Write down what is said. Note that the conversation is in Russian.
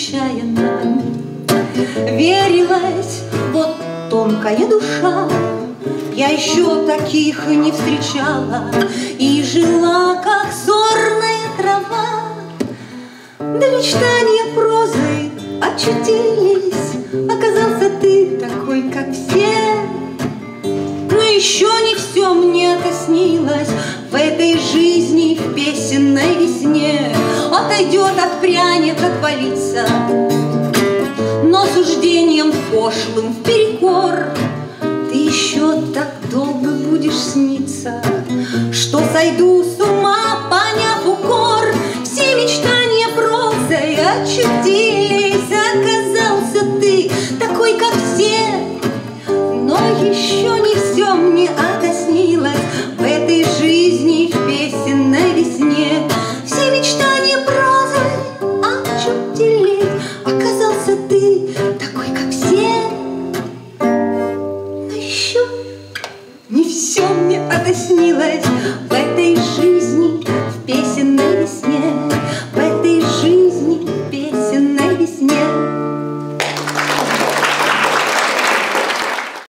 нечаянно. Верилась вот тонкая душа, я еще таких не встречала, и жила, как сорная трава. Да мечтания прозой очутились, оказался ты такой, как все. Но еще не все мне это снилось в этой жизни, в песенной весне. Отойдет, отпрянет, отвалится, но суждением пошлым вперекор ты еще так долго будешь сниться, что сойду с ума, поняв укор. Все мечтания прозой очутились, оказался ты такой, как все. Но еще не все мне это снилось в этой жизни, в песенной весне. Все мечтания прозой очутились, оказался ты такой, как все. Но еще не все мне это снилось в этой жизни, в песенной весне.